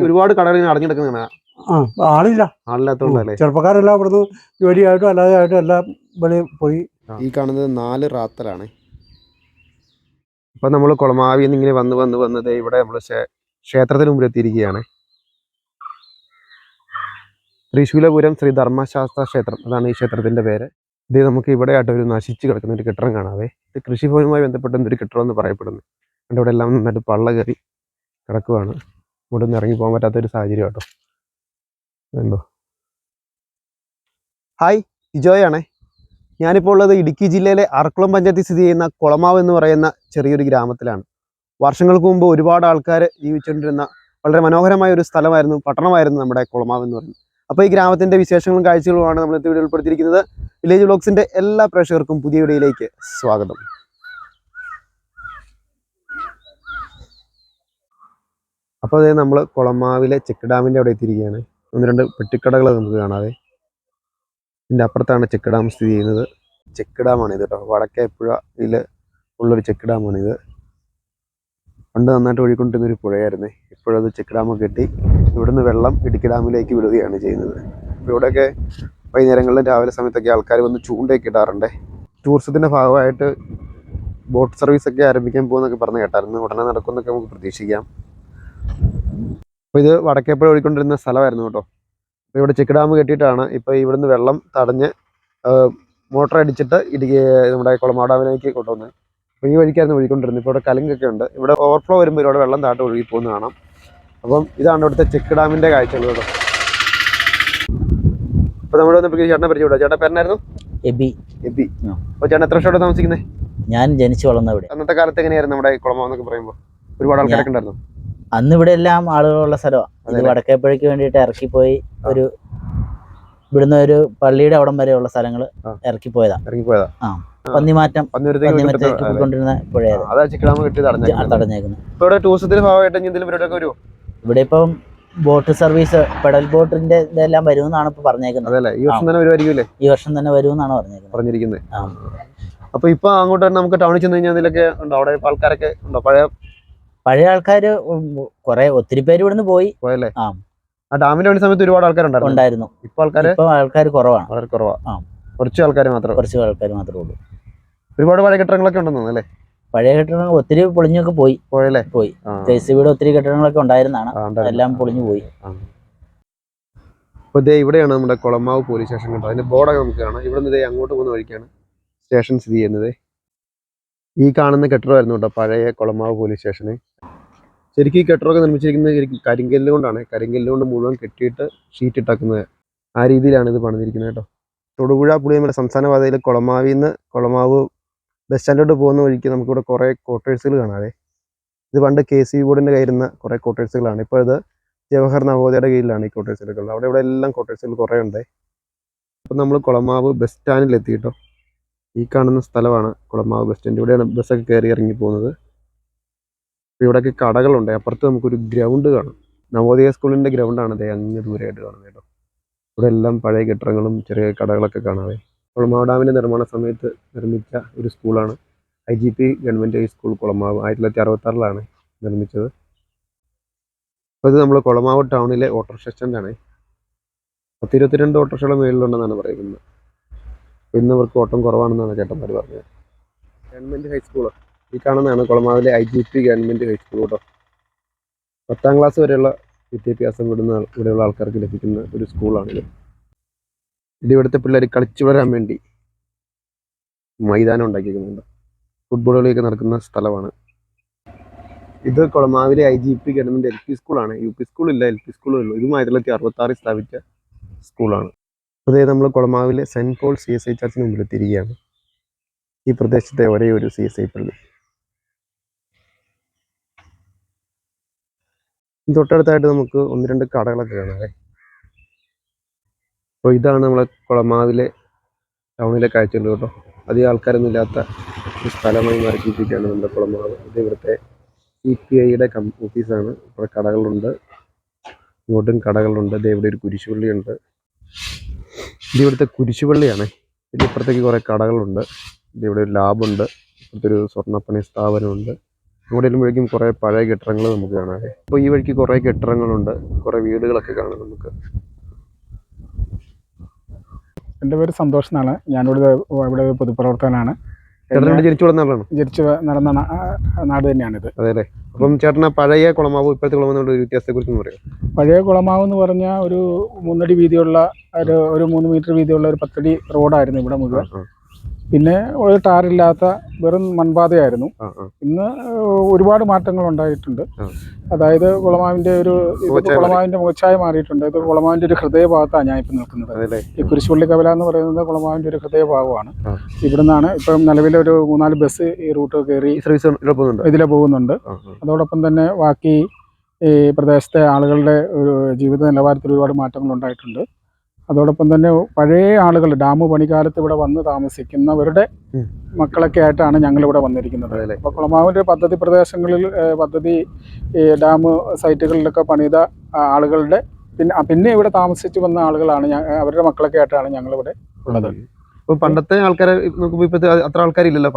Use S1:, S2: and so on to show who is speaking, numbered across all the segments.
S1: ഒരുപാട് കടകൾ ഇങ്ങനെ അടഞ്ഞെടുക്കുന്നതാണ്. ആളില്ലാത്തോണ്ടല്ലേ?
S2: ചെറുപ്പക്കാരെല്ലാം ഇവിടുന്ന് ജോലിയായിട്ടും അല്ലാതെ ആയിട്ടും എല്ലാം വെളിയിൽ പോയി.
S1: ഈ കാണുന്നത് 4 റാത്തലാണ്. ഇപ്പൊ നമ്മൾ കുളമാവിൽ നിന്ന് ഇങ്ങനെ വന്നത് ഇവിടെ നമ്മൾ ക്ഷേത്രത്തിന് മുമ്പിൽ എത്തിയിരിക്കുകയാണ്. തൃശ്ശൂലപുരം ശ്രീ ധർമ്മശാസ്ത്ര ക്ഷേത്രം, അതാണ് ഈ ക്ഷേത്രത്തിന്റെ പേര്. ഇത് നമുക്ക് ഇവിടെ ആയിട്ട് ഒരു നശിച്ച് കിടക്കുന്ന ഒരു കെട്ടിടം കാണാവേ. ഇത് കൃഷിഭവനുമായി ബന്ധപ്പെട്ട ഒരു കെട്ടിടം എന്ന് പറയപ്പെടുന്നു. എൻ്റെ ഇവിടെ എല്ലാം നന്നായിട്ട് പള്ള കയറി കിടക്കുവാണ്. ഇവിടെ നിന്ന് ഇറങ്ങി പോകാൻ പറ്റാത്തൊരു സാഹചര്യം കേട്ടോ. എന്തോ ഹായ്, ഇജോയാണേ. ഞാനിപ്പോൾ ഉള്ളത് ഇടുക്കി ജില്ലയിലെ അറക്കുളം പഞ്ചായത്തിൽ സ്ഥിതി ചെയ്യുന്ന കുളമാവ് എന്ന് പറയുന്ന ചെറിയൊരു ഗ്രാമത്തിലാണ്. വർഷങ്ങൾക്ക് മുമ്പ് ഒരുപാട് ആൾക്കാർ ജീവിച്ചുകൊണ്ടിരുന്ന വളരെ മനോഹരമായ ഒരു സ്ഥലമായിരുന്നു, പട്ടണമായിരുന്നു നമ്മുടെ കുളമാവ് എന്ന് പറയുന്നത്. അപ്പോൾ ഈ ഗ്രാമത്തിൻ്റെ വിശേഷങ്ങളും കാഴ്ചകളുമാണ് നമ്മൾ ഇന്നത്തെ വീഡിയോയിൽ ഉൾപ്പെടുത്തിയിരിക്കുന്നത്. വില്ലേജ് വ്ലോഗ്സിൻ്റെ എല്ലാ പ്രേക്ഷകർക്കും പുതിയ വീഡിയോയിലേക്ക് സ്വാഗതം. അപ്പോൾ അതേ നമ്മൾ കുളമാവിലെ ചെക്ക് ഡാമിൻ്റെ അവിടെ എത്തിയിരിക്കുകയാണ്. 1-2 പെട്ടിക്കടകൾ നമുക്ക് കാണാതെ. ഇതിൻ്റെ അപ്പുറത്താണ് ചെക്ക് ഡാം സ്ഥിതി ചെയ്യുന്നത്. ചെക്ക് ഡാമാണിത് കേട്ടോ. വടക്കേപ്പുഴയിൽ ഉള്ളൊരു ചെക്ക് ഡാമാണിത്. പണ്ട് നന്നായിട്ട് ഒഴുകിക്കൊണ്ടിരുന്നൊരു പുഴയായിരുന്നേ. ഇപ്പോഴത് ചെക്ക് ഡാമൊക്കെ കെട്ടി ഇവിടുന്ന് വെള്ളം ഇടുക്കി ഡാമിലേക്ക് വിടുകയാണ് ചെയ്യുന്നത്. അപ്പോൾ ഇവിടെയൊക്കെ വൈകുന്നേരങ്ങളിലും രാവിലെ സമയത്തൊക്കെ ആൾക്കാർ വന്ന് ചൂണ്ടയൊക്കെ ഇടാറുണ്ട്. ടൂറിസത്തിൻ്റെ ഭാഗമായിട്ട് ബോട്ട് സർവീസൊക്കെ ആരംഭിക്കാൻ പോകുന്നൊക്കെ പറഞ്ഞ് കേട്ടായിരുന്നു. ഉടനെ നടക്കുമെന്നൊക്കെ നമുക്ക് പ്രതീക്ഷിക്കാം. അപ്പോൾ ഇത് വടക്കേപ്പുഴ ഒഴുകിക്കൊണ്ടിരുന്ന സ്ഥലമായിരുന്നു കേട്ടോ. അപ്പോൾ ഇവിടെ ചെക്ക് ഡാം കെട്ടിയിട്ടാണ് ഇപ്പോൾ ഇവിടുന്ന് വെള്ളം തടഞ്ഞ് മോട്ടർ അടിച്ചിട്ട് നമ്മുടെ കുളമാവ് ഡാമിലേക്ക് കൊണ്ടുവന്നത്. അപ്പോൾ ഈ വഴിക്കായിരുന്നു ഒഴുകിക്കൊണ്ടിരുന്നത്. ഇപ്പോൾ ഇവിടെ കലുങ്കൊക്കെ ഉണ്ട്. ഇവിടെ ഓവർഫ്ലോ വരുമ്പോൾ ഇവിടെ വെള്ളം താട്ട് ഒഴുകി പോകുന്നത് കാണാം. അപ്പം ഇതാണ് ഇവിടുത്തെ ചെക്ക് ഡാമിൻ്റെ കാഴ്ചകൾ കേട്ടോ. അപ്പോൾ നമ്മൾ വന്നപ്പോൾ ചേട്ടനെ പരിചയപ്പെടുക. ചേട്ടൻ പേരനായിരുന്നു?
S3: എബി.
S1: അപ്പോൾ ചേട്ടൻ എത്ര വർഷമായിട്ട് താമസിക്കുന്നത്?
S3: ഞാൻ ജനിച്ചു വളർന്ന ഇവിടെ.
S1: അന്നത്തെ കാലത്ത് എങ്ങനെയായിരുന്നു നമ്മുടെ കുളമാവ് എന്നൊക്കെ പറയുമ്പോൾ? ഒരുപാട് ആൾക്കാരൊക്കെ ഉണ്ടായിരുന്നു.
S3: അന്ന് ഇവിടെ എല്ലാം ആളുകളുള്ള സ്ഥലമാണ്. ഇത് വടക്കേപ്പുഴയ്ക്ക് വേണ്ടിയിട്ട് ഇറക്കിപ്പോയി ഇവിടുന്ന് ഒരു പള്ളിയുടെ അവിടം വരെയുള്ള സ്ഥലങ്ങൾ ഇറങ്ങിപ്പോയതാ. ആ, പന്നിമാറ്റം കൊണ്ടിരുന്ന പുഴയായിരുന്നു തടഞ്ഞേക്കുന്നത്. ഇവിടെ ഇപ്പം ബോട്ട് സർവീസ്, പെഡൽ ബോട്ടിന്റെ ഇതെല്ലാം വരുമെന്നാണ് ഇപ്പൊ പറഞ്ഞേക്കുന്നത്. ഈ വർഷം തന്നെ വരുമെന്നാണ് പറഞ്ഞിരിക്കുന്നത്.
S1: അപ്പൊ ഇപ്പൊ അങ്ങോട്ട് നമുക്ക് ടൗണിൽ ചെന്ന് കഴിഞ്ഞാൽ ഇതിലൊക്കെ ഉണ്ടോ? അവിടെ ആൾക്കാരൊക്കെ ഉണ്ടോ?
S3: പഴയ ആൾക്കാര് ഒത്തിരി പേര് ഇവിടുന്ന് പോയല്ലേ?
S1: ആ ഡാമിന്റെ പണി സമയത്ത് ഒരുപാട് ആൾക്കാരുണ്ടായിരുന്നു. ഇപ്പൊ
S3: ആൾക്കാർ കുറവാണ്.
S1: വളരെ കുറവാണ്. കുറച്ച് ആൾക്കാർ മാത്രമേ ഉള്ളൂ. ഒരുപാട് പഴയ കെട്ടിടങ്ങളൊക്കെ ഉണ്ടെന്ന് അല്ലേ?
S3: പഴയ കെട്ടിടങ്ങൾ ഒത്തിരി പൊളിഞ്ഞൊക്കെ പോയി. JCBയുടെ ഒത്തിരി കെട്ടിടങ്ങളൊക്കെ ഉണ്ടായിരുന്നാണ്, എല്ലാം പൊളിഞ്ഞു പോയി.
S1: അപ്പൊ ഇതേ ഇവിടെയാണ് നമ്മുടെ കുളമാവ് പോലീസ് സ്റ്റേഷൻ കേട്ടോ. അതിന്റെ ബോർഡൊക്കെ നമുക്ക് കാണാം. ഇവിടെ നിന്ന് അങ്ങോട്ട് പോകുന്ന വഴിക്കാണ് സ്റ്റേഷൻ സ്ഥിതി ചെയ്യുന്നത്. ഈ കാണുന്ന കെട്ടിടമായിരുന്നു കേട്ടോ പഴയ കുളമാവ് പോലീസ് സ്റ്റേഷന്. ശരിക്കും ഈ കെട്ടിടമൊക്കെ നിർമ്മിച്ചിരിക്കുന്നത് കരിങ്കല്ല് കൊണ്ടാണ്. കരിങ്കല്ല് കൊണ്ട് മുഴുവൻ കെട്ടിയിട്ട് ഷീറ്റ് ഇട്ടാക്കുന്നത്. ആ രീതിയിലാണ് ഇത് പണിതിരിക്കുന്നത് കേട്ടോ. തൊടുപുഴ പുളിയമല സംസ്ഥാന പാതയിൽ കുളമാവിൽ നിന്ന് കുളമാവ് ബസ് സ്റ്റാൻഡിലോട്ട് പോകുന്ന വഴിക്ക് നമുക്കിവിടെ കുറേ ക്വാർട്ടേഴ്സുകൾ കാണാതെ. ഇത് പണ്ട് KCB ബോർഡിൻ്റെ കയ്യിരുന്ന കുറേ ക്വാർട്ടേഴ്സുകളാണ്. ഇപ്പോൾ ഇത് ജവഹർ നവോദയയുടെ കീഴിലാണ് ഈ ക്വാർട്ടേഴ്സുകളൊക്കെ ഉള്ളത്. ഇവിടെ എല്ലാം ക്വാർട്ടേഴ്സുകൾ കുറേ ഉണ്ട്. അപ്പം നമ്മൾ കുളമാവ് ബസ് സ്റ്റാൻഡിൽ എത്തി കേട്ടോ. ഈ കാണുന്ന സ്ഥലമാണ് കുളമാവ് ബസ് സ്റ്റാൻഡ്. ഇവിടെയാണ് ബസ്സൊക്കെ കയറി ഇറങ്ങി പോകുന്നത്. ഇവിടെയൊക്കെ കടകളുണ്ട്. അപ്പുറത്ത് നമുക്കൊരു ഗ്രൗണ്ട് കാണാം. നവോദയ സ്കൂളിൻ്റെ ഗ്രൗണ്ടാണ് അതേ അങ്ങ് ദൂരമായിട്ട് കാണുന്നത് കേട്ടോ. ഇവിടെ എല്ലാം പഴയ കെട്ടിടങ്ങളും ചെറിയ കടകളൊക്കെ കാണാവേ. കുളമാവ് ഡാമിൻ്റെ നിർമ്മാണ സമയത്ത് നിർമ്മിച്ച ഒരു സ്കൂളാണ് IGP ഗവൺമെൻറ് ഹൈസ്കൂൾ കുളമാവ്. 1966 നിർമ്മിച്ചത്. അപ്പോൾ ഇത് നമ്മൾ കുളമാവ് ടൗണിലെ ഓട്ടോറിക്ഷ സ്റ്റാൻഡാണ്. 10-22 ഓട്ടോറിക്ഷയുടെ മേളിലുണ്ടെന്നാണ് പറയുന്നത്. ഇന്ന് അവർക്ക് ഓട്ടം കുറവാണെന്നാണ് ചേട്ടന്മാർ പറഞ്ഞത്. ഗവൺമെൻറ് ഹൈസ്കൂൾ ഈ കാണുന്നതാണ് കുളമാവിലെ IGP ഗവൺമെൻറ് ഹൈസ്കൂൾ കേട്ടോ. 10ാം ക്ലാസ് വരെയുള്ള വിദ്യാഭ്യാസം ഇവിടെയുള്ള ആൾക്കാർക്ക് ലഭിക്കുന്ന ഒരു സ്കൂളാണിത്. ഇത് ഇവിടുത്തെ പിള്ളേർ കളിച്ചു വരാൻ വേണ്ടി മൈതാനം ഉണ്ടാക്കിയിരിക്കുന്നുണ്ട്. ഫുട്ബോൾ കളിയൊക്കെ നടക്കുന്ന സ്ഥലമാണ്. ഇത് കുളമാവിലെ IGP ഗവൺമെൻറ് LP സ്കൂളാണ്. UP സ്കൂളില്ല, LP സ്കൂളുള്ളൂ. ഇതും 1966 സ്ഥാപിച്ച സ്കൂളാണ്. അതേ നമ്മൾ കുളമാവിലെ സെൻറ്റ് പോൾ CSI ചർച്ചിന് മുമ്പിൽ എത്തിയിരിക്കുകയാണ്. ഈ പ്രദേശത്തെ ഒരേ ഒരു CSI പള്ളി. തൊട്ടടുത്തായിട്ട് നമുക്ക് 1-2 കടകളൊക്കെ കാണാം. അപ്പോൾ ഇതാണ് നമ്മളെ കുളമാവിലെ ടൗണിലെ കാഴ്ചകൾ കേട്ടോ. അധികം ആൾക്കാരൊന്നും ഇല്ലാത്ത ഒരു സ്ഥലമായി മാറിക്കിട്ടിരിക്കുകയാണ് നമ്മുടെ കുളമാവ്. ഇത് ഇവിടുത്തെ CPIയുടെ ഓഫീസാണ്. ഇവിടെ കടകളുണ്ട്, ഇങ്ങോട്ടും കടകളുണ്ട്. ഇത് ഇവിടെ ഒരു കുരിശുപള്ളിയുണ്ട്. ഇത് ഇവിടുത്തെ കുരിശുപള്ളിയാണ്. ഇതിപ്പുറത്തേക്ക് കുറേ കടകളുണ്ട്. ഇതിവിടെ ഒരു ലാബുണ്ട്. ഇവിടുത്തെ ഒരു സ്വർണ്ണപ്പണി സ്ഥാപനമുണ്ട്. ഇവിടെ വരുമ്പോഴേക്കും കുറേ പഴയ കെട്ടിടങ്ങൾ നമുക്ക് കാണാം. അപ്പോൾ ഈ വഴിക്ക് കുറേ കെട്ടിടങ്ങളുണ്ട്, കുറേ വീടുകളൊക്കെ കാണാം നമുക്ക്.
S4: എൻ്റെ പേര് സന്തോഷ് എന്നാണ്. ഞാനിവിടെ ഇവിടെ പൊതുപ്രവർത്തകനാണ്.
S1: ചേട്ടനോട് ജനിച്ചു വളർന്ന ആളാണ്?
S4: ജനിച്ചു നടന്ന നാട് തന്നെയാണിത്.
S1: അതെ അല്ലേ. അപ്പം ചേട്ടന പഴയ കുളമാവും ഇപ്പോഴത്തെ കുളമാവിനോട് ഒരു വ്യത്യാസത്തെക്കുറിച്ച് പറയാം.
S4: പഴയ കുളമാവ് എന്ന് പറഞ്ഞാൽ ഒരു 3 അടി വീതിയുള്ള ഒരു 3 മീറ്റർ വീതിയുള്ള ഒരു 10 അടി റോഡായിരുന്നു ഇവിടെ മുഴുവൻ. പിന്നെ ഒരു ടാറില്ലാത്ത വെറും മൺപാതയായിരുന്നു. ഇന്ന് ഒരുപാട് മാറ്റങ്ങൾ ഉണ്ടായിട്ടുണ്ട്. അതായത് കുളമാവിൻ്റെ കുളമാവിൻ്റെ മുഖച്ഛായ മാറിയിട്ടുണ്ട്. ഇത് കുളമാവിൻ്റെ ഒരു ഹൃദയഭാഗത്താണ് ഞാൻ ഇപ്പം നിൽക്കുന്നത്. ഈ കുരിശുപള്ളി കവല എന്ന് പറയുന്നത് കുളമാവിൻ്റെ ഒരു ഹൃദയഭാഗമാണ്. ഇവിടെ നിന്നാണ് ഇപ്പം നിലവിലെ ഒരു 3-4 ബസ് ഈ റൂട്ട് കയറി ഇതിലെ പോകുന്നുണ്ട്. അതോടൊപ്പം തന്നെ ബാക്കി ഈ പ്രദേശത്തെ ആളുകളുടെ ഒരു ജീവിത നിലവാരത്തിൽ ഒരുപാട് മാറ്റങ്ങൾ ഉണ്ടായിട്ടുണ്ട്. അതോടൊപ്പം തന്നെ പഴയ ആളുകൾ ഡാം പണിക്കാലത്ത് ഇവിടെ വന്ന് താമസിക്കുന്നവരുടെ മക്കളൊക്കെ ആയിട്ടാണ് ഞങ്ങളിവിടെ വന്നിരിക്കുന്നത്. അപ്പോൾ കുളമാവിൻ്റെ പദ്ധതി പ്രദേശങ്ങളിൽ ഡാം സൈറ്റുകളിലൊക്കെ പണിത ആളുകളുടെ പിന്നെ ഇവിടെ താമസിച്ച് വന്ന ആളുകളാണ് അവരുടെ മക്കളൊക്കെ ആയിട്ടാണ് ഞങ്ങളിവിടെ ഉള്ളത്.
S1: ഇപ്പോൾ പണ്ടത്തെ ആൾക്കാരെ നോക്കുമ്പോൾ ഇപ്പോഴത്തെ അത്ര ആൾക്കാരില്ലല്ലോ.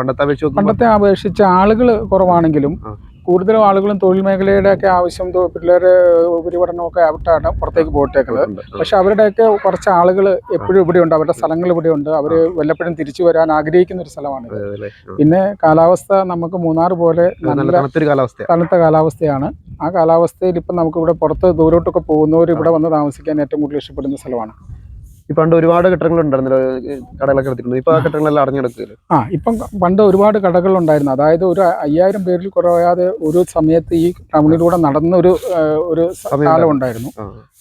S1: പണ്ടത്തെ
S4: അപേക്ഷിച്ച് ആളുകൾ കുറവാണെങ്കിലും കൂടുതലും ആളുകളും തൊഴിൽ മേഖലയുടെ ഒക്കെ ആവശ്യം പിള്ളേരെ ഉപരിപഠനമൊക്കെ ആയിട്ടാണ് പുറത്തേക്ക് പോയിട്ടേക്കുന്നത്. പക്ഷെ അവരുടെയൊക്കെ കുറച്ച് ആളുകൾ എപ്പോഴും ഇവിടെയുണ്ട്. അവരുടെ സ്ഥലങ്ങൾ ഇവിടെയുണ്ട്. അവർ വല്ലപ്പോഴും തിരിച്ചു വരാൻ ആഗ്രഹിക്കുന്ന ഒരു സ്ഥലമാണ്. പിന്നെ കാലാവസ്ഥ നമുക്ക് മൂന്നാർ പോലെ നല്ല തണുത്ത കാലാവസ്ഥയാണ്. ആ കാലാവസ്ഥയിൽ ഇപ്പം നമുക്കിവിടെ പുറത്ത് ദൂരോട്ടൊക്കെ പോകുന്നവർ ഇവിടെ വന്ന് താമസിക്കാൻ ഏറ്റവും കൂടുതൽ ഇഷ്ടപ്പെടുന്ന സ്ഥലമാണ്.
S1: ഈ പണ്ട് ഒരുപാട് കെട്ടിടങ്ങൾ ഉണ്ടായിരുന്നല്ലോ, കടകളൊക്കെ എടുത്തിട്ടുണ്ട്. ഇപ്പൊ ആ കെട്ടിടങ്ങളെല്ലാം അടഞ്ഞെടുക്കില്ല.
S4: ഇപ്പം പണ്ട് ഒരുപാട് കടകളുണ്ടായിരുന്നു. അതായത് ഒരു 5000 പേരിൽ കുറയാതെ ഒരു സമയത്ത് ഈ ടൗണിലൂടെ നടന്ന ഒരു കാലം ഉണ്ടായിരുന്നു.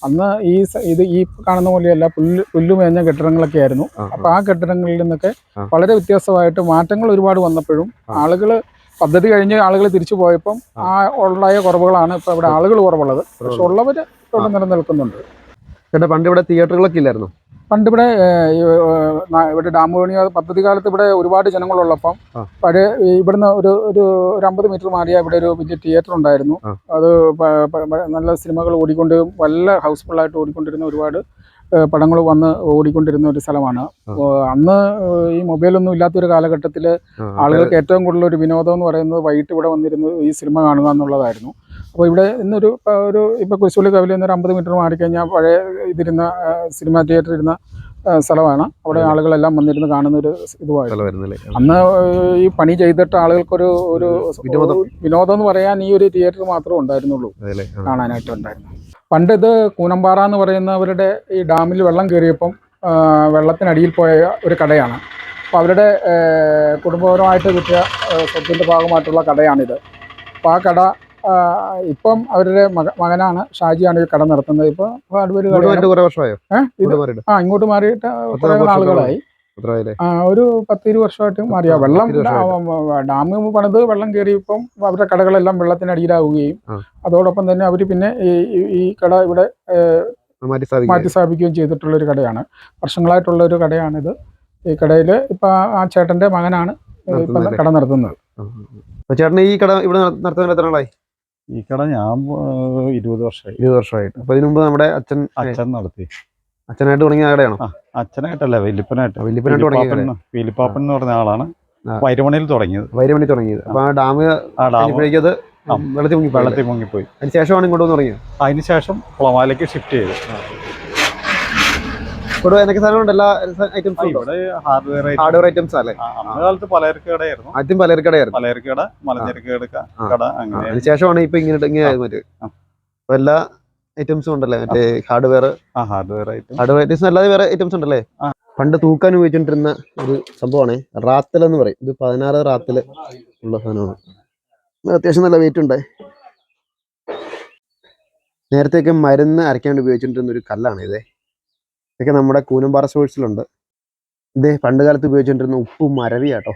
S4: അന്ന് ഈ കാണുന്ന പോലെയല്ല, പുല്ലുമേഞ്ഞ കെട്ടിടങ്ങളൊക്കെ ആയിരുന്നു. അപ്പൊ ആ കെട്ടിടങ്ങളിൽ നിന്നൊക്കെ വളരെ വ്യത്യസ്തമായിട്ട് മാറ്റങ്ങൾ ഒരുപാട് വന്നപ്പോഴും ആളുകൾ പദ്ധതി കഴിഞ്ഞ് ആളുകൾ തിരിച്ചു പോയപ്പം ആ ഉണ്ടായ കുറവുകളാണ് ഇപ്പൊ ഇവിടെ ആളുകൾ കുറവുള്ളത്. പക്ഷെ ഉള്ളവര് ഇവിടെ നിലനിൽക്കുന്നുണ്ട്.
S1: ചേട്ടാ, പണ്ട് ഇവിടെ തിയേറ്ററുകളൊക്കെ ഇല്ലായിരുന്നു?
S4: പണ്ട് ഇവിടെ ഡാം പണി പദ്ധതി കാലത്ത് ഇവിടെ ഒരുപാട് ജനങ്ങളുള്ളപ്പം പഴയ ഇവിടുന്ന് ഒരു 50 മീറ്റർ മാറിയാൽ ഇവിടെ ഒരു വലിയ തിയേറ്റർ ഉണ്ടായിരുന്നു. അത് നല്ല സിനിമകൾ നല്ല ഹൗസ്ഫുള്ളായിട്ട് ഓടിക്കൊണ്ടിരുന്ന ഒരുപാട് പടങ്ങൾ വന്ന് ഓടിക്കൊണ്ടിരുന്ന ഒരു സ്ഥലമാണ്. അന്ന് ഈ മൊബൈലൊന്നും ഇല്ലാത്തൊരു കാലഘട്ടത്തിൽ ആളുകൾക്ക് ഏറ്റവും കൂടുതൽ ഒരു വിനോദം എന്ന് പറയുന്നത് വൈകിട്ട് ഇവിടെ വന്നിരുന്ന് ഈ സിനിമ കാണുക എന്നുള്ളതായിരുന്നു. അപ്പോൾ ഇവിടെ ഇന്നൊരു ഇപ്പോൾ കുരിശുപള്ളി കവലയിൽ നിന്ന് ഒരു 50 മീറ്റർ മാറിക്കഴിഞ്ഞാൽ പഴയ ഇതിരുന്ന സിനിമ തിയേറ്റർ ഇരുന്ന സ്ഥലമാണ്. അവിടെ ആളുകളെല്ലാം വന്നിരുന്ന് കാണുന്ന ഒരു ഇതുമായിരുന്നു. അന്ന് ഈ പണി ചെയ്തിട്ട് ആളുകൾക്കൊരു വിനോദം എന്ന് പറയാൻ ഈ ഒരു തിയേറ്റർ മാത്രമേ ഉണ്ടായിരുന്നുള്ളൂ കാണാനായിട്ടുണ്ടായിരുന്നു. പണ്ട് ഇത് കൂനമ്പാറ എന്ന് പറയുന്നവരുടെ ഈ ഡാമിൽ വെള്ളം കയറിയപ്പം വെള്ളത്തിനടിയിൽ പോയ ഒരു കടയാണ്. അപ്പോൾ അവരുടെ കുടുംബപരമായിട്ട് കിട്ടിയ സ്വത്തിൻ്റെ ഭാഗമായിട്ടുള്ള കടയാണിത്. അപ്പോൾ ആ കട ഇപ്പം അവരുടെ മകനാണ് ഷാജിയാണ് ഈ കട നടത്തുന്നത്. ഇപ്പോൾ ഇങ്ങോട്ട് മാറിയിട്ട് കുറേ നാളുകളായി. ഒരു 10-20 വർഷമായിട്ട് മാറിയ വെള്ളം ഡാം പണിത് വെള്ളം കയറിയപ്പം അവരുടെ കടകളെല്ലാം വെള്ളത്തിനടിയിലാവുകയും അതോടൊപ്പം തന്നെ അവർ പിന്നെ ഈ കട ഇവിടെ മാറ്റി സ്ഥാപിക്കുകയും ചെയ്തിട്ടുള്ള ഒരു കടയാണ്. വർഷങ്ങളായിട്ടുള്ള ഒരു കടയാണിത്. ഈ കടയിൽ ഇപ്പൊ ആ ചേട്ടന്റെ മകനാണ് ഇപ്പം കട നടത്തുന്നത്.
S1: ചേട്ടൻ ഈ കട ഇവിടെ നടത്തുന്നത് എത്ര നാളായി?
S2: ഈ കട ഞാൻ 20 വർഷമായി.
S1: 20 വർഷമായിട്ട്. അപ്പൊ ഇതിനു മുമ്പ് നമ്മുടെ അച്ഛൻ നടത്തി. അച്ഛനായിട്ട് തുടങ്ങിയ കടയാണോ?
S2: അച്ഛനായിട്ടല്ല, വല്യപ്പനായിട്ട്.
S1: വല്യപ്പാപ്പൻ
S2: എന്ന് പറഞ്ഞ ആളാണ് വൈരമണിയിൽ തുടങ്ങിയത്.
S1: അപ്പൊ ആ ഡാം വെള്ളത്തിൽ മുങ്ങിപ്പോയി. അതിനുശേഷമാണ് ഇങ്ങോട്ട് തുടങ്ങിയത്.
S2: അതിനുശേഷം കുളമാലേക്ക് ഷിഫ്റ്റ് ചെയ്തു.
S1: ഇവിടെ എന്തൊക്കെ സാധനമുണ്ട്? എല്ലാ ഐറ്റംസും ഹാർഡ്വെയർ ഐറ്റംസ് അല്ലേ?
S2: അന്നകാലത്ത് പലചരക്ക് കടയായിരുന്നു.
S1: ആദ്യം പലചരക്ക്
S2: കട, മലഞ്ചരക്ക് കട.
S1: അതിനുശേഷമാണ് ഇപ്പൊ ഇങ്ങനെ ആയത്. അപ്പൊ എല്ലാ ഐറ്റംസും ഉണ്ടല്ലേ? മറ്റേ ഹാർഡ്വെയർ ഐറ്റംസ് അല്ലാതെ വേറെ ഐറ്റംസ് ഉണ്ടല്ലേ? പണ്ട് തൂക്കാൻ ഉപയോഗിച്ചോണ്ടിരുന്ന ഒരു സംഭവമാണ് റാത്തൽ എന്ന് പറയും. ഇത് 16 റാത്തൽ ഉള്ള സാധനമാണ്. അത്യാവശ്യം നല്ല വെയിറ്റ് ഉണ്ട്. നേരത്തെയൊക്കെ മരുന്ന് അരയ്ക്കാൻ വേണ്ടി ഉപയോഗിച്ചോണ്ടിരുന്ന ഒരു കല്ലാണ് ഇതേ. ഇതൊക്കെ നമ്മുടെ കൂനമ്പാറ സോഴ്സിലുണ്ട്. ഇതേ പണ്ട് കാലത്ത് ഉപയോഗിച്ചുകൊണ്ടിരുന്ന ഉപ്പും മരവിയാട്ടോ.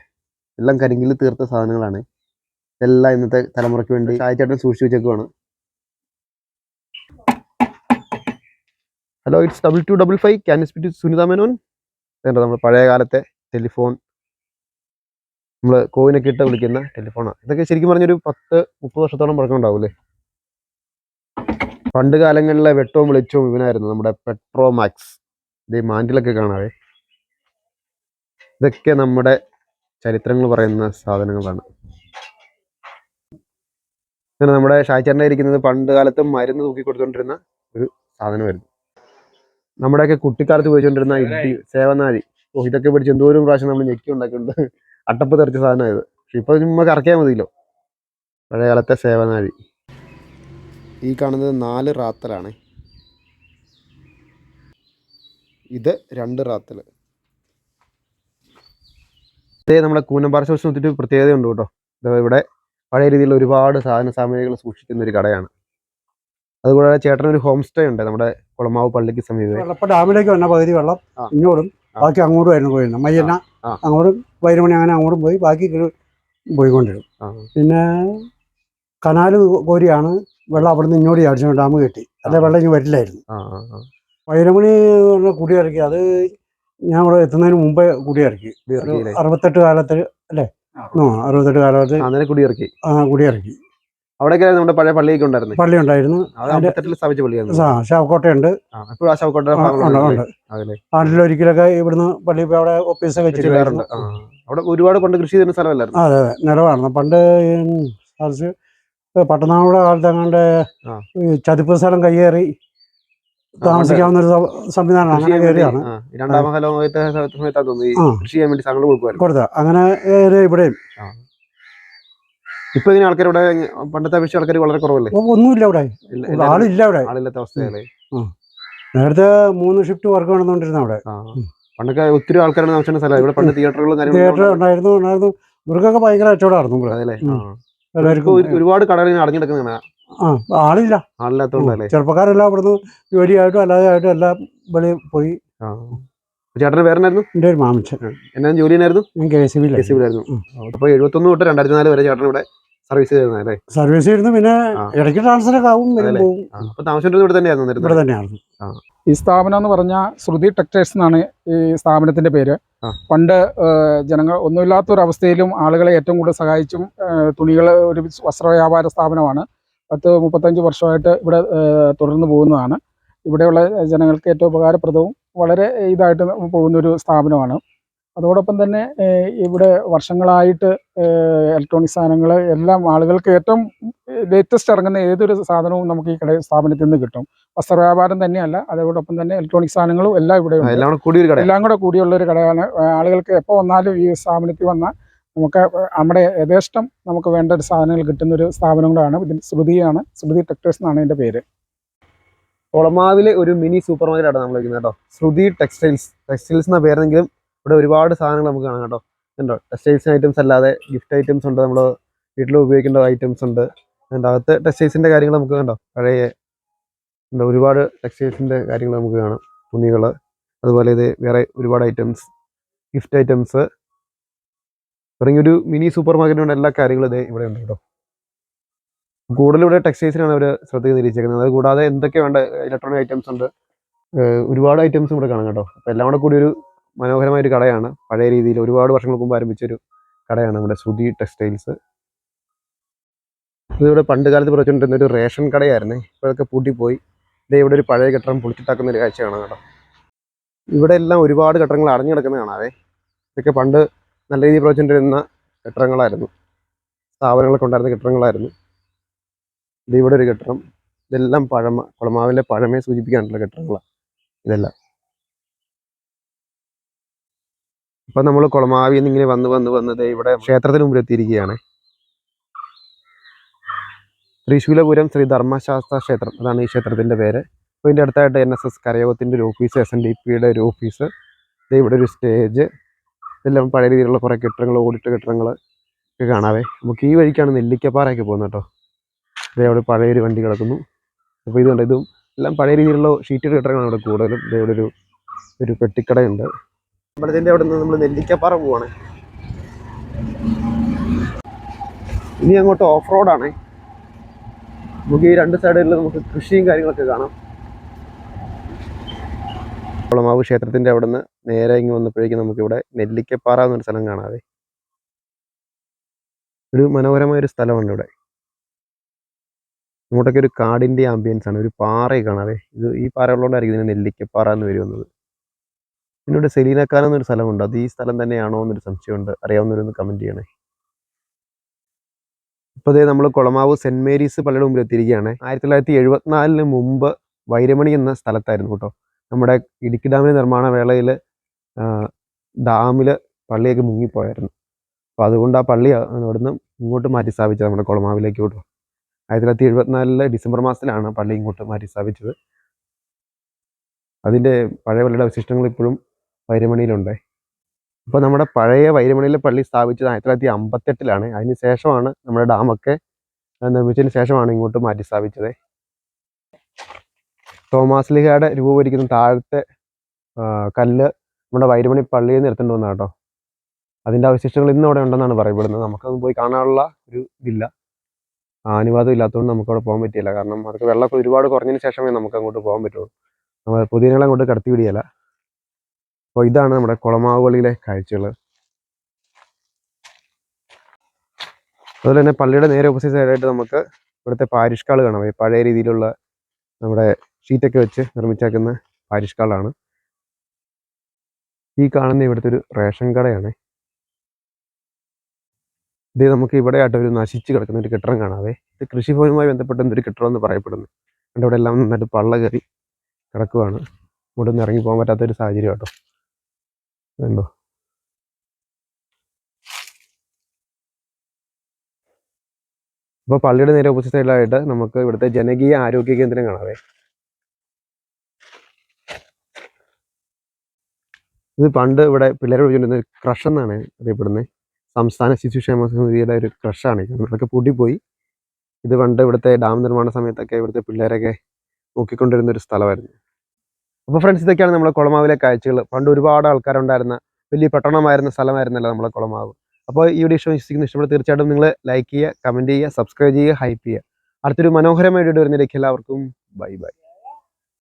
S1: എല്ലാം കരിങ്കിൽ തീർത്ത സാധനങ്ങളാണ്. ഇതെല്ലാം ഇന്നത്തെ തലമുറയ്ക്ക് വേണ്ടി ചായച്ചാട്ടം സൂക്ഷിച്ചു വെച്ചേക്കുവാണ്. Hello, it's 2255. Can you speak to Sunitha Menon? നമ്മൾ പഴയ കാലത്തെ ടെലിഫോൺ, നമ്മൾ കോയിനൊക്കെ ഇട്ട് വിളിക്കുന്ന ടെലിഫോണാണ്. ഇതൊക്കെ ശരിക്കും പറഞ്ഞൊരു 10-30 വർഷത്തോളം പഴക്കമുണ്ടാവൂലേ. പണ്ട് കാലങ്ങളിലെ വെട്ടവും വെളിച്ചവും ഇവനായിരുന്നു, നമ്മുടെ പെട്രോമാക്സ്. ഇത് മാൻഡിലൊക്കെ കാണാവേ. ഇതൊക്കെ നമ്മുടെ ചരിത്രങ്ങൾ പറയുന്ന സാധനങ്ങളാണ്. പിന്നെ നമ്മുടെ ഷായ്ച്ചേട്ടനെ ഇരിക്കുന്നത് പണ്ട് കാലത്ത് മരുന്ന് തൂക്കി കൊടുത്തുകൊണ്ടിരുന്ന ഒരു സാധനമായിരുന്നു. നമ്മുടെയൊക്കെ കുട്ടിക്കാലത്ത് ഉപയോഗിച്ചുകൊണ്ടിരുന്ന ഇഡ്ഡി സേവനാഴി. ഓ, ഇതൊക്കെ പിടിച്ച് എന്തോരം പ്രാവശ്യം നമ്മൾ ഞെക്കി ഉണ്ടാക്കിയിട്ടുണ്ട്. അട്ടപ്പ് തെറിച്ച സാധനമായത്. പക്ഷെ ഇപ്പോൾ നമുക്ക് ഇറക്കിയാൽ മതിയല്ലോ. പഴയ കാലത്തെ സേവനാഴി. ഈ കാണുന്നത് 4 റാത്തലാണ്. ഇത് 2 റാത്തൽ. ഇതേ നമ്മുടെ കൂനമ്പാറ സ്റ്റോഴ്സ് നോക്കിയിട്ട് പ്രത്യേകതയുണ്ട് കേട്ടോ. ഇവിടെ പഴയ രീതിയിലുള്ള ഒരുപാട് സാധന സാമഗ്രികൾ സൂക്ഷിക്കുന്ന ഒരു കടയാണ്. അതുകൂടാതെ ചേട്ടനൊരു ഹോം സ്റ്റേ ഉണ്ട് നമ്മുടെ കുളമാവ് പള്ളിക്ക് സമീപം.
S2: വെള്ളപ്പം ഡാമിലേക്ക് വന്ന പകുതി വെള്ളം ഇങ്ങോട്ടും ബാക്കി അങ്ങോട്ടുമായിരുന്നു പോയിരുന്നത്. മയ്യന്ന അങ്ങോട്ടും വൈരമണി അങ്ങനെ അങ്ങോട്ടും പോയി ബാക്കി പോയിക്കൊണ്ടിരും. പിന്നെ കനാല് കോരിയാണ് വെള്ളം അവിടുന്ന് ഇങ്ങോട്ട് ചാടിച്ചു ഡാം കെട്ടി. അല്ലെ വെള്ളം ഇനി വരില്ലായിരുന്നു. വൈരമണി പറഞ്ഞ കുടിയിറക്കി. അത് ഞാൻ ഇവിടെ എത്തുന്നതിന് മുമ്പേ കുടിയിറക്കി. 68 കാലത്ത് അല്ലേ? 68 കാലത്ത്
S1: കുടിയിറക്കി.
S2: കുടിയിറക്കി.
S1: അവിടെയൊക്കെ നമ്മുടെ പഴയ പള്ളിയൊക്കെ ഉണ്ടായിരുന്നു.
S2: പള്ളി ഉണ്ടായിരുന്നു. ശവക്കോട്ടയുണ്ട്. ആണ്ടിലൊരിക്കലൊക്കെ ഇവിടുന്ന് പള്ളി അവിടെ ഓഫീസൊക്കെ വെച്ചിട്ടുണ്ടായിരുന്നു.
S1: അവിടെ ഒരുപാട് പണ്ട് കൃഷി ചെയ്യുന്ന സ്ഥലമല്ലായിരുന്നു.
S2: അതെ അതെ, നിലവാണ്. പണ്ട് പട്ടണങ്ങളുടെ കാലത്ത് അങ്ങാണ്ട് ചതുപ്പ് സ്ഥലം കയ്യേറി താമസിക്കാവുന്ന ഒരു സംവിധാനമാണ്. അങ്ങനെ കയറിയാണ് കൊടുത്ത. അങ്ങനെ ഇവിടെയും
S1: ഇപ്പൊ ഇങ്ങനെ ആൾക്കാർ ഇവിടെ പണ്ടത്തെ അപേക്ഷിച്ച് ആൾക്കാർ വളരെ കുറവല്ലേ?
S2: ഒന്നുമില്ല ഇവിടെ, ആളില്ല അവിടെ.
S1: ആളില്ലാത്ത അവസ്ഥയല്ലേ?
S2: നേരത്തെ 3 ഷിഫ്റ്റ് വർക്ക് നടന്നുകൊണ്ടിരുന്ന അവിടെ.
S1: പണ്ടൊക്കെ ഒത്തിരി ആൾക്കാരാണ് താമസിക്കുന്ന സ്ഥലം. ഇവിടെ പണ്ട് തിയേറ്റർ
S2: ഉണ്ടായിരുന്നു. ഇവർക്കൊക്കെ ഭയങ്കര കച്ചവടമായിരുന്നു.
S1: അതല്ലേ? ഒരുപാട് കടകളിൽ അടഞ്ഞെടുക്കുന്നതാണ്.
S2: ആളില്ല,
S1: ആളില്ലാത്തോണ്ടല്ലേ?
S2: ചെറുപ്പക്കാരെല്ലാം ഇവിടുന്ന് ജോലിയായിട്ടും അല്ലാതെ ആയിട്ടും എല്ലാം വെളിയിൽ പോയി.
S1: ചേട്ടന് പേരെന്നായിരുന്നു?
S2: എൻ്റെ ഒരു മാമച്ചൻ.
S1: എന്നാ ജോലി ആയിരുന്നു?
S2: KSB-ലായിരുന്നു.
S1: അപ്പോൾ 71 തൊട്ട് 2004 വരെ ചേട്ടൻ ഇവിടെ സർവീസ് ചെയ്തല്ലേ?
S2: സർവീസ് ചെയ്യുന്നു. പിന്നെ ഇടയ്ക്ക് ട്രാൻസ്ഫറൊക്കെ ആവും.
S1: അപ്പോൾ താമസിച്ചിരുന്നത് ഇവിടെ തന്നെയായിരുന്നു?
S2: ഇവിടെ തന്നെയാണ്.
S4: ഈ സ്ഥാപനം എന്ന് പറഞ്ഞാൽ ശ്രുതി ടെക്സ്റ്റൈൽസ് എന്നാണ് ഈ സ്ഥാപനത്തിൻ്റെ പേര്. പണ്ട് ജനങ്ങൾ ഒന്നുമില്ലാത്തൊരവസ്ഥയിലും ആളുകളെ ഏറ്റവും കൂടുതൽ സഹായിച്ചും തുണികൾ ഒരു വസ്ത്ര വ്യാപാര സ്ഥാപനമാണ്. 30-35 വർഷമായിട്ട് ഇവിടെ തുടർന്ന് പോകുന്നതാണ്. ഇവിടെയുള്ള ജനങ്ങൾക്ക് ഏറ്റവും ഉപകാരപ്രദവും വളരെ ഇതായിട്ട് പോകുന്നൊരു സ്ഥാപനമാണ്. അതോടൊപ്പം തന്നെ ഇവിടെ വർഷങ്ങളായിട്ട് ഇലക്ട്രോണിക് സാധനങ്ങൾ എല്ലാം ആളുകൾക്ക് ഏറ്റവും ലേറ്റസ്റ്റ് ഇറങ്ങുന്ന ഏതൊരു സാധനവും നമുക്ക് ഈ സ്ഥാപനത്തിൽ നിന്ന് കിട്ടും. വസ്ത്ര വ്യാപാരം തന്നെയല്ല, അതോടൊപ്പം തന്നെ ഇലക്ട്രോണിക് സാധനങ്ങളും എല്ലാം ഇവിടെ ഉണ്ട്. എല്ലാം കൂടെ കൂടിയുള്ളൊരു കടയാണ്. ആളുകൾക്ക് എപ്പോൾ വന്നാലും ഈ സ്ഥാപനത്തിൽ വന്നാൽ നമുക്ക് നമ്മുടെ യഥേഷ്ടം നമുക്ക് വേണ്ട ഒരു സാധനങ്ങൾ കിട്ടുന്നൊരു സ്ഥാപനം കൂടാണ്. ഇതിൻ്റെ ശ്രുതി ടെക്സ്റ്റൈൽസ് എന്നാണ് ഇതിൻ്റെ പേര്.
S1: കുളമാവിലെ ഒരു മിനി സൂപ്പർ മാർക്കറ്റാണ് നമ്മൾ വയ്ക്കുന്നത് കേട്ടോ. ശ്രുതി ടെക്സ്റ്റൈൽസ് എന്ന പേരെങ്കിലും ഇവിടെ ഒരുപാട് സാധനങ്ങൾ നമുക്ക് കാണാം കേട്ടോ. ഉണ്ടോ? ടെക്സ്റ്റൈൽസ് ഐറ്റംസ് അല്ലാതെ ഗിഫ്റ്റ് ഐറ്റംസ് ഉണ്ട്, നമ്മൾ വീട്ടിൽ ഉപയോഗിക്കേണ്ട ഐറ്റംസ് ഉണ്ട്. അതിൻ്റെ അകത്ത് ടെക്സ്റ്റൈൽസിൻ്റെ കാര്യങ്ങൾ നമുക്ക് കണ്ടോ. പഴയ എന്താ ഒരുപാട് ടെക്സ്റ്റൈൽസിൻ്റെ കാര്യങ്ങൾ നമുക്ക് കാണാം. തുണികൾ, അതുപോലെ ഇത് വേറെ ഒരുപാട് ഐറ്റംസ്, ഗിഫ്റ്റ് ഐറ്റംസ് തുടങ്ങി ഒരു മിനി സൂപ്പർ മാർക്കറ്റിൻ്റെ എല്ലാ കാര്യങ്ങളും ഇതേ ഇവിടെ ഉണ്ട് കേട്ടോ. കൂടുതലും ഇവിടെ ടെക്സ്റ്റൈൽസിനാണ് അവർ ശ്രദ്ധ തിരിച്ചേക്കുന്നത്. അത് കൂടാതെ എന്തൊക്കെ വേണ്ട ഇലക്ട്രോണിക് ഐറ്റംസ് ഉണ്ട്, ഒരുപാട് ഐറ്റംസ് ഇവിടെ കാണാം കേട്ടോ. അപ്പോൾ എല്ലാം കൂടെ കൂടി ഒരു മനോഹരമായൊരു കടയാണ്. പഴയ രീതിയിൽ ഒരുപാട് വർഷങ്ങൾക്ക് മുമ്പ് ആരംഭിച്ചൊരു കടയാണ് നമ്മുടെ ശ്രുതി ടെക്സ്റ്റൈൽസ്. ഇതിവിടെ പണ്ട് കാലത്ത് പ്രവർത്തിച്ചിരുന്ന ഒരു റേഷൻ കടയായിരുന്നേ. ഇപ്പോഴൊക്കെ പൂട്ടിപ്പോയി. ഇതേ ഇവിടെ ഒരു പഴയ കെട്ടിടം പൊളിച്ചിട്ടാക്കുന്ന ഒരു കാഴ്ച കാണാം കേട്ടോ. ഇവിടെ എല്ലാം ഒരുപാട് കെട്ടിടങ്ങൾ അടഞ്ഞു കിടക്കുന്ന കാണാവേ. ഇതൊക്കെ പണ്ട് നല്ല രീതിയിൽ പ്രവർത്തിച്ചിരുന്ന കെട്ടിടങ്ങളായിരുന്നു, സ്ഥാപനങ്ങളൊക്കെ ഉണ്ടായിരുന്ന കെട്ടിടങ്ങളായിരുന്നു. ഇത് ഇവിടെ ഒരു കെട്ടിടം. ഇതെല്ലാം കുളമാവിലെ പഴമയെ സൂചിപ്പിക്കാനുള്ള കെട്ടിടങ്ങളാണ് ഇതെല്ലാം. ഇപ്പം നമ്മൾ കുളമാവിൽ നിന്ന് ഇങ്ങനെ വന്ന് ഇവിടെ ക്ഷേത്രത്തിന് മുമ്പിൽ എത്തിയിരിക്കുകയാണ്. തൃശ്ശൂലപുരം ശ്രീ ധർമ്മശാസ്ത്ര ക്ഷേത്രം, അതാണ് ഈ ക്ഷേത്രത്തിൻ്റെ പേര്. അപ്പോൾ ഇതിൻ്റെ അടുത്തായിട്ട് NSS കരയോഗത്തിൻ്റെ ഒരു ഓഫീസ്, SNDPയുടെ ഒരു ഓഫീസ്, ഇവിടെ ഒരു സ്റ്റേജ്, ഇതെല്ലാം പഴയ രീതിയിലുള്ള കുറേ കെട്ടിടങ്ങൾ, ഓടിട്ട കെട്ടിടങ്ങൾ ഒക്കെ കാണാവേ. നമുക്ക് ഈ വഴിക്കാണ് നെല്ലിക്കപ്പാറയൊക്കെ പോകുന്നത് കേട്ടോ. ഇതേ അവിടെ പഴയൊരു വണ്ടി കിടക്കുന്നു. അപ്പോൾ ഇതുണ്ട്, ഇതും എല്ലാം പഴയ രീതിയിലുള്ള ഷീറ്റ് കെട്ടിടങ്ങളാണ് ഇവിടെ കൂടുതലും. ഇതേവിടെ ഒരു പെട്ടിക്കടയുണ്ട്. അമ്പലത്തിൻ്റെ അവിടെ നിന്ന് നമ്മൾ നെല്ലിക്കപ്പാറ പോവാണ്. ഇനി അങ്ങോട്ട് ഓഫ് റോഡാണ്. നമുക്ക് ഈ 2 സൈഡിൽ നമുക്ക് കൃഷിയും കാര്യങ്ങളൊക്കെ കാണാം. കുളമാവ് ക്ഷേത്രത്തിൻ്റെ അവിടെ നിന്ന് നേരെ ഇങ്ങ് വന്നപ്പോഴേക്കും നമുക്കിവിടെ നെല്ലിക്കപ്പാറ എന്നൊരു സ്ഥലം കാണാവേ. ഒരു മനോഹരമായൊരു സ്ഥലമാണ് ഇവിടെ. അങ്ങോട്ടൊക്കെ ഒരു കാടിൻ്റെ ആംബിയൻസ് ആണ്. ഒരു പാറയെ കാണാവേ. ഈ പാറ ഉള്ളതുകൊണ്ടായിരിക്കും ഇതിന് നെല്ലിക്കപ്പാറ എന്ന് വരുന്നത്. പിന്നെ ഇവിടെ സെലീനക്കാനം എന്നൊരു സ്ഥലമുണ്ട്. അത് ഈ സ്ഥലം തന്നെയാണോ എന്നൊരു സംശയമുണ്ട്. അറിയാവുന്നവരൊന്ന് കമൻറ്റ് ചെയ്യണേ. ഇപ്പോൾ ഇതേ നമ്മൾ കുളമാവ് സെൻറ് മേരീസ് പള്ളിയുടെ മുമ്പിൽ എത്തിയിരിക്കുകയാണ്. 1974 മുമ്പ് വൈരമണി എന്ന സ്ഥലത്തായിരുന്നു കേട്ടോ. നമ്മുടെ ഇടുക്കി ഡാമിൻ്റെ നിർമ്മാണ വേളയിൽ ഡാമിൽ പള്ളിയൊക്കെ മുങ്ങിപ്പോയായിരുന്നു. അപ്പോൾ അതുകൊണ്ട് ആ പള്ളി അവിടുന്ന് ഇങ്ങോട്ട് മാറ്റി സ്ഥാപിച്ചത് നമ്മുടെ കുളമാവിലേക്ക് കേട്ടോ. 1974 ഡിസംബർ മാസത്തിലാണ് പള്ളി ഇങ്ങോട്ട് മാറ്റി സ്ഥാപിച്ചത്. അതിൻ്റെ പഴയ പള്ളിയുടെ അവശിഷ്ടങ്ങൾ ഇപ്പോഴും വൈരമണിയിലുണ്ട്. അപ്പോൾ നമ്മുടെ പഴയ വൈരമണിയിലെ പള്ളി സ്ഥാപിച്ചത് 1958 അതിന് ശേഷമാണ് നമ്മുടെ ഡാമൊക്കെ നിർമ്മിച്ചതിന് ശേഷമാണ് ഇങ്ങോട്ട് മാറ്റി സ്ഥാപിച്ചത്. തോമാസ് ലീഹയുടെ രൂപീകരിക്കുന്ന താഴത്തെ കല്ല് നമ്മുടെ വൈരമണി പള്ളിയിൽ നിന്ന് എടുത്തുകൊണ്ട് വന്നതാണ് കേട്ടോ. അതിൻ്റെ അവശിഷ്ടങ്ങൾ ഇന്നും അവിടെ ഉണ്ടെന്നാണ് പറയപ്പെടുന്നത്. നമുക്കൊന്നും പോയി കാണാനുള്ള ഒരു ഇതില്ല, അനുവാദം ഇല്ലാത്തതുകൊണ്ട് നമുക്കവിടെ പോകാൻ പറ്റിയില്ല. കാരണം അതൊക്കെ വെള്ളമൊക്കെ ഒരുപാട് കുറഞ്ഞതിന് ശേഷമേ നമുക്ക് അങ്ങോട്ട് പോകാൻ പറ്റുള്ളൂ. നമ്മൾ പൊതുജനങ്ങളെ അങ്ങോട്ട് കടത്തി വിടിയല്ല. അപ്പോൾ ഇതാണ് നമ്മുടെ കുളമാവ് പള്ളിയിലെ കാഴ്ചകൾ. അതുപോലെ തന്നെ പള്ളിയുടെ നേരെ ഓപ്പോസിറ്റ് സൈഡായിട്ട് നമുക്ക് ഇവിടുത്തെ പാരിഷ് ഹാൾ കാണാം. പഴയ രീതിയിലുള്ള നമ്മുടെ ഷീറ്റൊക്കെ വെച്ച് നിർമ്മിച്ചേക്കുന്ന പാരിഷ് ഹാളാണ്. ഈ കാണുന്ന ഇവിടുത്തെ ഒരു റേഷൻ കടയാണ്. ഇത് നമുക്ക് ഇവിടെ ആയിട്ട് ഒരു നശിച്ച് കിടക്കുന്ന ഒരു കെട്ടിടം കാണാവേ. ഇത് കൃഷിഭവനുമായി ബന്ധപ്പെട്ട എന്തൊരു കെട്ടിടം എന്ന് പറയപ്പെടുന്നു. എൻ്റെ ഇവിടെ എല്ലാം നന്നായിട്ട് പള്ള കയറി കിടക്കുവാണ്. ഇവിടെ നിന്ന് ഇറങ്ങി പോകാൻ പറ്റാത്തൊരു സാഹചര്യം കേട്ടോ. ഉണ്ടോ? അപ്പോൾ പള്ളിയുടെ നേരെ ഓപ്പോസിറ്റ് സൈഡിലായിട്ട് നമുക്ക് ഇവിടുത്തെ ജനകീയ ആരോഗ്യ കേന്ദ്രം കാണാവേ. ഇത് പണ്ട് ഇവിടെ പിള്ളേരെ വിളിച്ചുകൊണ്ടിരുന്ന ഒരു ക്രഷ് എന്നാണ് അറിയപ്പെടുന്നത്. സംസ്ഥാന ശിശുക്ഷേമ സമിതിയുടെ ഒരു ക്രഷാണ്. ഇതൊക്കെ പൂട്ടിപ്പോയി. ഇത് പണ്ട് ഇവിടുത്തെ ഡാം നിർമ്മാണ സമയത്തൊക്കെ ഇവിടുത്തെ പിള്ളേരൊക്കെ നോക്കിക്കൊണ്ടിരുന്ന ഒരു സ്ഥലമായിരുന്നു. അപ്പോൾ ഫ്രണ്ട്സ്, ഇതൊക്കെയാണ് നമ്മുടെ കുളമാവിലെ കാഴ്ചകൾ. പണ്ട് ഒരുപാട് ആൾക്കാരുണ്ടായിരുന്ന വലിയ പട്ടണമായിരുന്ന സ്ഥലമായിരുന്നല്ലോ നമ്മളെ കുളമാവ്. അപ്പോൾ ഈ വീഡിയോ ഇഷ്ടപ്പെടുന്ന തീർച്ചയായിട്ടും നിങ്ങൾ ലൈക്ക് ചെയ്യുക, കമൻറ്റ് ചെയ്യുക, സബ്സ്ക്രൈബ് ചെയ്യുക, ഹൈപ്പ് ചെയ്യുക. അടുത്തൊരു മനോഹരമായ വീഡിയോ വരുന്നതിലേക്ക് എല്ലാവർക്കും ബൈ ബൈ.